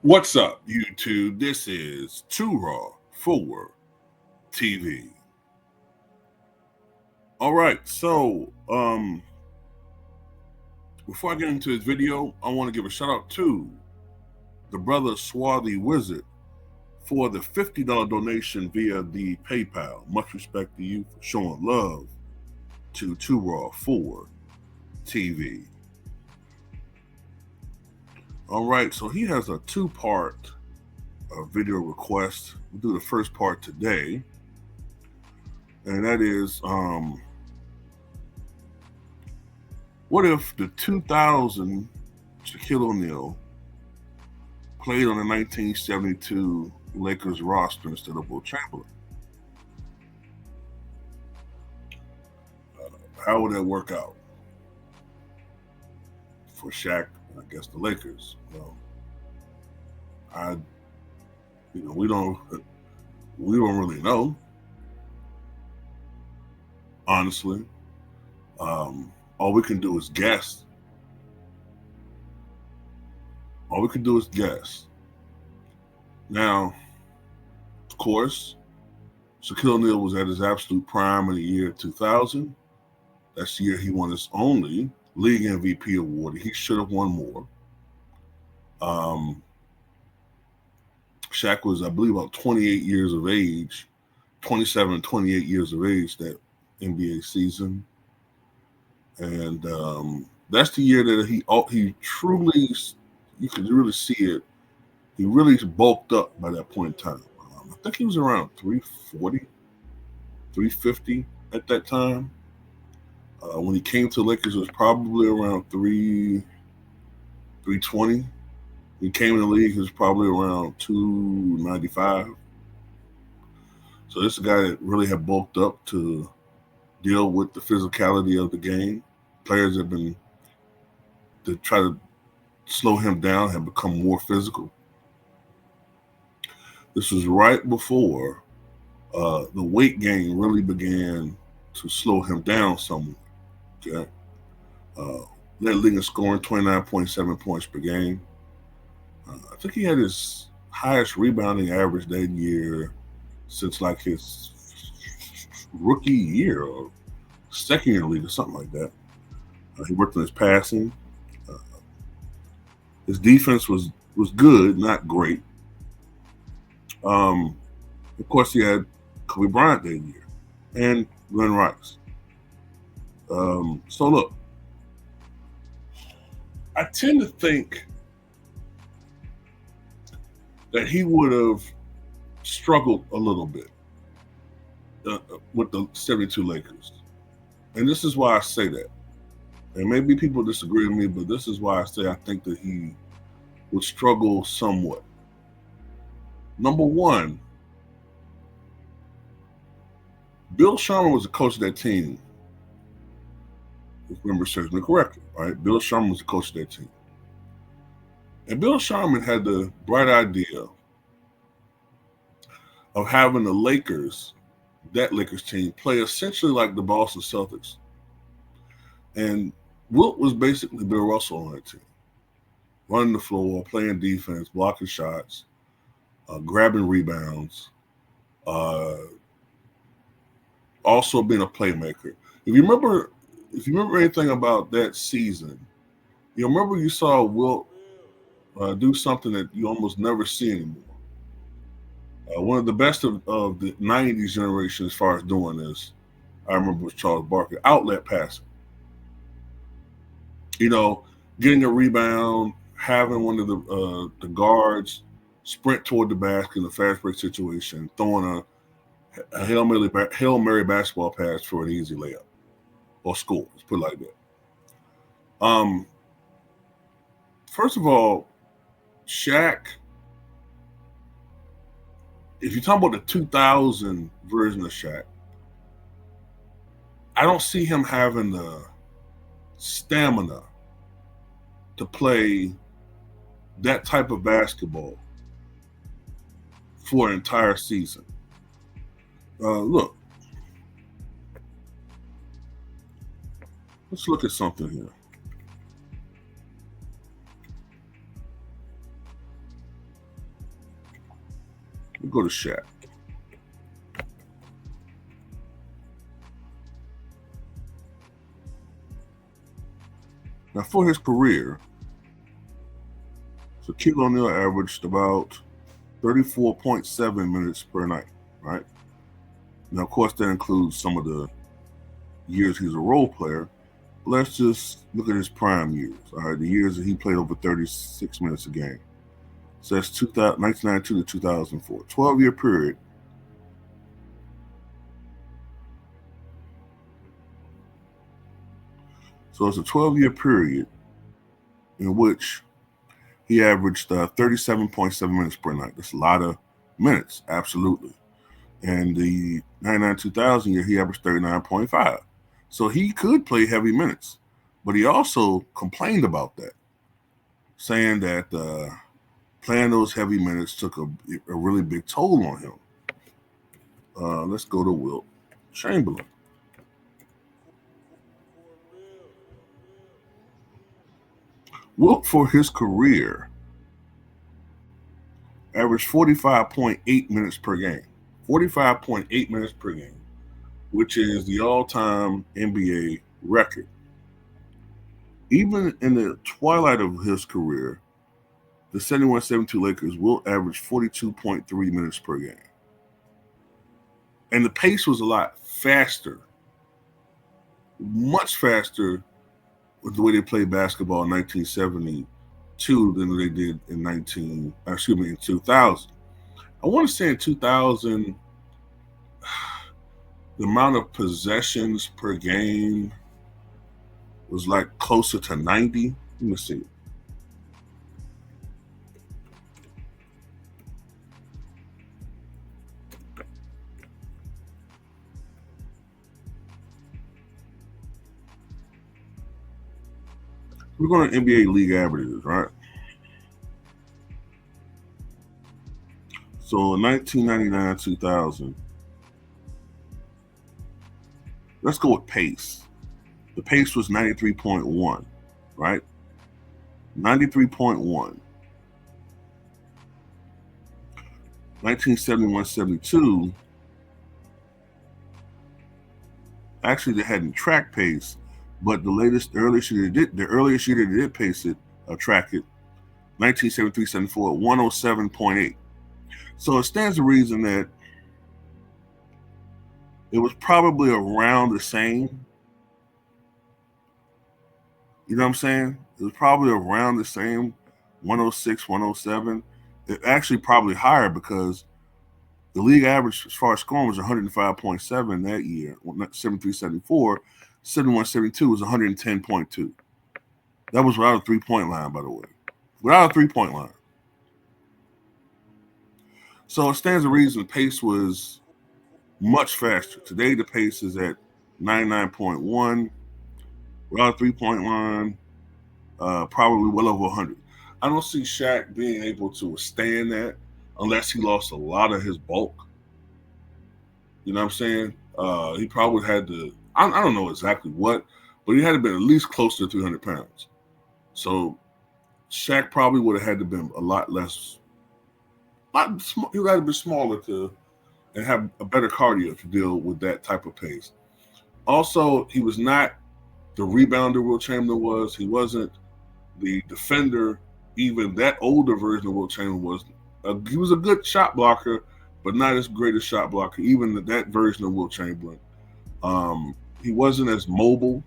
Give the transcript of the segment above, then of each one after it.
What's up, YouTube? This is Too Raw for TV. All right, so before I get into this video, I want to give a shout out to the brother Swarthy Wizard for the $50 donation via the PayPal. Much respect to you for showing love to Too Raw for TV. All right, so he has a two-part video request. We'll do the first part today, and that is what if the 2000 Shaquille O'Neal played on the 1972 Lakers roster instead of Will Chamberlain? How would that work out for Shaq and I guess the Lakers? Well, we don't really know, honestly. All we can do is guess. Now, of course, Shaquille O'Neal was at his absolute prime in the year 2000. That's the year he won his only league MVP award. He should have won more. Shaq was, I believe, about 28 years of age, 27, 28 years of age that NBA season. And that's the year that he truly, you could really see it. He really bulked up by that point in time. I think he was around 340, 350 at that time. When he came to the Lakers, it was probably around 320. When he came in the league, he was probably around 295. So this is a guy that really had bulked up to deal with the physicality of the game. Players have been, to try to slow him down, have become more physical. This was right before the weight gain really began to slow him down somewhat. Okay, led league in scoring 29.7 points per game. I think he had his highest rebounding average that year since like his rookie year or second year in the league or something like that. He worked on his passing. His defense was good, not great. Of course, he had Kobe Bryant that year and Glenn Rice. So look, I tend to think that he would have struggled a little bit with the 72 Lakers. And this is why I say that. And maybe people disagree with me, but this is why I say I think that he would struggle somewhat. Number one, Bill Sharman was the coach of that team. If memory serves me correctly, right? Bill Sharman was the coach of that team. And Bill Sharman had the bright idea of having the Lakers, that Lakers team, play essentially like the Boston Celtics. And Wilt was basically Bill Russell on that team. Running the floor, playing defense, blocking shots, grabbing rebounds, also being a playmaker. If you remember anything about that season, you saw Wilt do something that you almost never see anymore. One of the best of the 90s generation as far as doing this, I remember, was Charles Barkley. Outlet passing. Getting a rebound, having one of the guards sprint toward the basket in a fast break situation, throwing a Hail Mary basketball pass for an easy layup or score. Let's put it like that. First of all, Shaq, if you're talking about the 2000 version of Shaq, I don't see him having the stamina to play that type of basketball for an entire season. Look, let's look at something here. go to Shaq. Now, for his career, Shaquille O'Neal averaged about 34.7 minutes per night, right? Now, of course, that includes some of the years he's a role player. Let's just look at his prime years, all right? The years that he played over 36 minutes a game. So that's 1992 to 2004, 12-year period. So it's a 12-year period in which he averaged 37.7 minutes per night. That's a lot of minutes, absolutely. And the 99-2000 year, he averaged 39.5. So he could play heavy minutes, but he also complained about that, saying that playing those heavy minutes took a really big toll on him. Let's go to Wilt Chamberlain. Wilt, for his career, averaged 45.8 minutes per game. 45.8 minutes per game, which is the all-time NBA record. Even in the twilight of his career, the 71-72 Lakers will average 42.3 minutes per game. And the pace was a lot faster, much faster with the way they played basketball in 1972 than they did in 2000. I want to say in 2000, the amount of possessions per game was like closer to 90. Let me see. We're going to NBA league averages, right? So in 1999, 2000, let's go with pace. The pace was 93.1, right? 93.1. 1971-72, actually they hadn't tracked pace, but the earliest year they did pace it, track it, 1973-74, 107.8. So it stands to reason that it was probably around the same. You know what I'm saying? It was probably around the same, 106, 107. It actually probably higher because the league average as far as scoring was 105.7 that year, 73-74. 71-72 was 110.2. That was without a three-point line, by the way. Without a three-point line. So it stands to reason the pace was much faster. Today the pace is at 99.1. Without a three-point line, probably well over 100. I don't see Shaq being able to withstand that unless he lost a lot of his bulk. You know what I'm saying? He probably had to, I don't know exactly what, but he had to be at least close to 300 pounds. So Shaq probably would have had to been a lot less, he would have to be smaller and have a better cardio to deal with that type of pace. Also, he was not the rebounder Wilt Chamberlain was. He wasn't the defender. Even that older version of Wilt Chamberlain was. He was a good shot blocker, but not as great a shot blocker. Even that version of Wilt Chamberlain. He wasn't as mobile.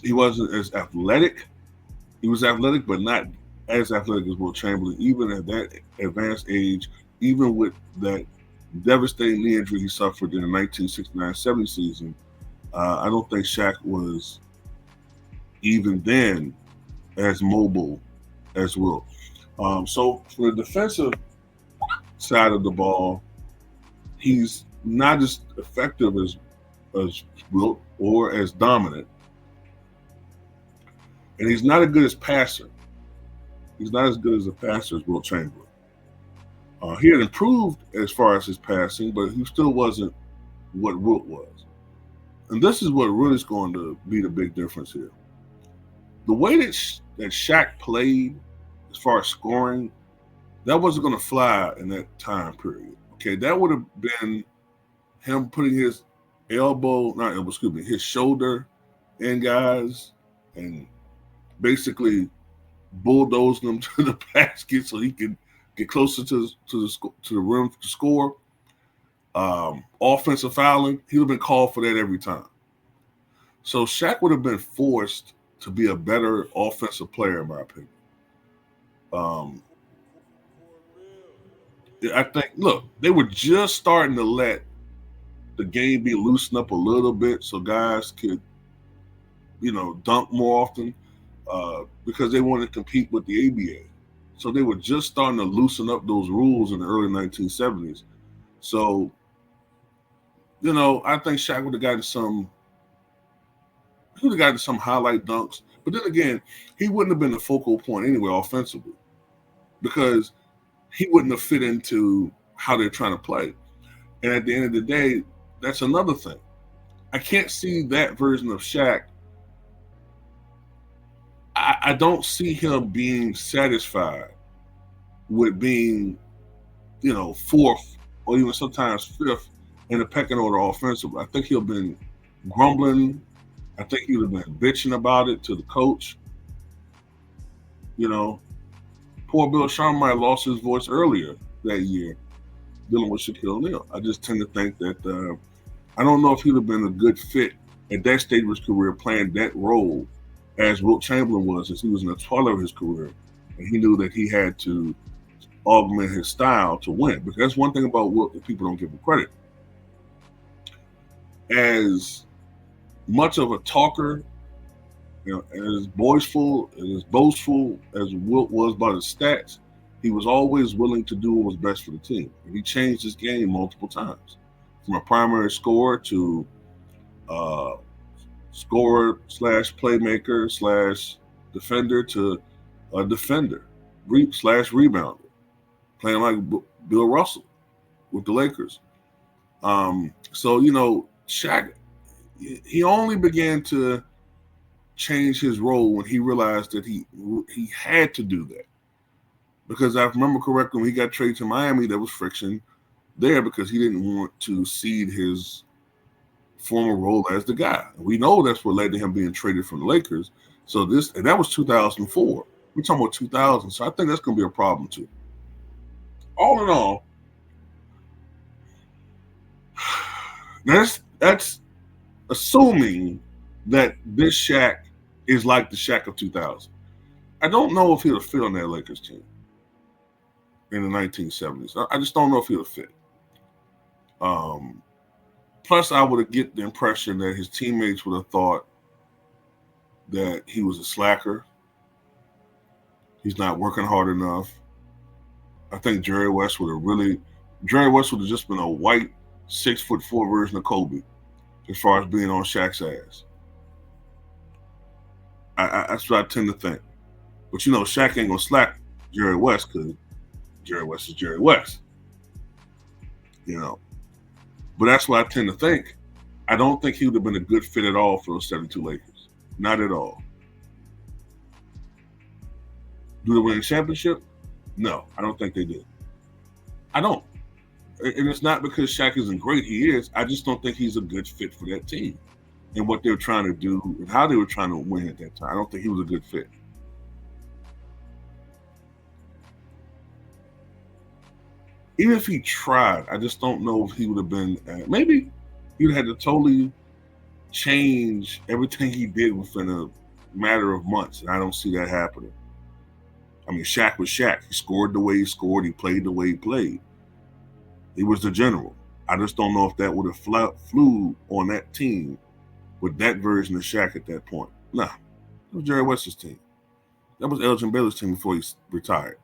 He wasn't as athletic. He was athletic, but not as athletic as Wilt Chamberlain. Even at that advanced age, even with that devastating knee injury he suffered in the 1969-70 season, I don't think Shaq was even then as mobile as Wilt. So for the defensive side of the ball, he's not as effective as Wilt or as dominant. And he's not as good as passer. He's not as good as a passer as Wilt Chamberlain. He had improved as far as his passing, but he still wasn't what Wilt was. And this is what really is going to be the big difference here. The way that Shaq played as far as scoring That wasn't going to fly in that time period. Okay, that would have been him putting his not elbow, excuse me, his shoulder in guys and basically bulldozing them to the basket so he could get closer to the rim to score. Offensive fouling, he would have been called for that every time. So Shaq would have been forced to be a better offensive player, in my opinion. Um, I think, look, they were just starting to let the game be loosened up a little bit so guys could, dunk more often because they wanted to compete with the ABA. So they were just starting to loosen up those rules in the early 1970s. So, I think Shaq would have gotten some highlight dunks. But then again, he wouldn't have been the focal point anyway offensively because he wouldn't have fit into how they're trying to play. And at the end of the day, that's another thing. I can't see that version of Shaq. I don't see him being satisfied with being, fourth or even sometimes fifth in the pecking order offensively. I think he'll been grumbling. I think he would have been bitching about it to the coach. You know, poor Bill Sharma might have lost his voice earlier that year dealing with Shaquille O'Neal. I just tend to think that I don't know if he'd have been a good fit at that stage of his career playing that role as Wilt Chamberlain was, as he was in the twilight of his career, and he knew that he had to augment his style to win. Because that's one thing about Wilt that people don't give him credit. As much of a talker, as boastful and as boastful as Wilt was about his stats, he was always willing to do what was best for the team. And he changed his game multiple times, from a primary scorer to uh, scorer slash playmaker slash defender to a defender slash rebounder, playing like Bill Russell with the Lakers. So Shaq, he only began to change his role when he realized that he had to do that. Because I remember correctly, when he got traded to Miami, there was friction there because he didn't want to cede his former role as the guy. We know that's what led to him being traded from the Lakers. So that was 2004. We're talking about 2000. So I think that's going to be a problem too. All in all, that's assuming that this Shaq is like the Shaq of 2000. I don't know if he'll fit on that Lakers team in the 1970s. I just don't know if he'll fit. Plus, I would get the impression that his teammates would have thought that he was a slacker. He's not working hard enough. I think Jerry West would have just been a white 6'4" version of Kobe as far as being on Shaq's ass. That's what I tend to think. But Shaq ain't gonna slap Jerry West because Jerry West is Jerry West. But that's what I tend to think. I don't think he would have been a good fit at all for those 72 Lakers. Not at all. Do they win a championship? No, I don't think they did. I don't. And it's not because Shaq isn't great. He is. I just don't think he's a good fit for that team and what they were trying to do and how they were trying to win at that time. I don't think he was a good fit. Even if he tried, I just don't know if he would have been. Maybe he'd had to totally change everything he did within a matter of months, and I don't see that happening. I mean, Shaq was Shaq. He scored the way he scored. He played the way he played. He was the general. I just don't know if that would have flew on that team with that version of Shaq at that point. Nah, it was Jerry West's team. That was Elgin Baylor's team before he retired.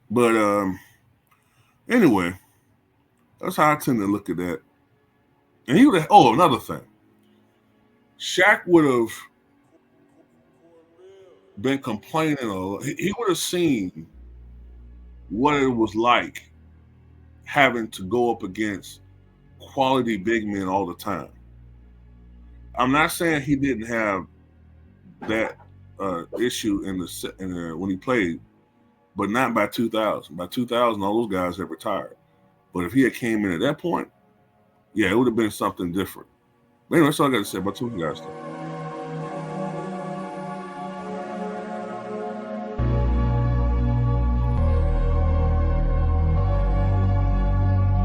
But anyway, that's how I tend to look at that. And he would have. Oh, another thing. Shaq would have been complaining a lot. He would have seen what it was like having to go up against quality big men all the time. I'm not saying he didn't have that issue when he played, but not by 2000. By 2000, all those guys had retired. But if he had came in at that point, yeah, it would have been something different. But anyway, that's all I got to say about two guys.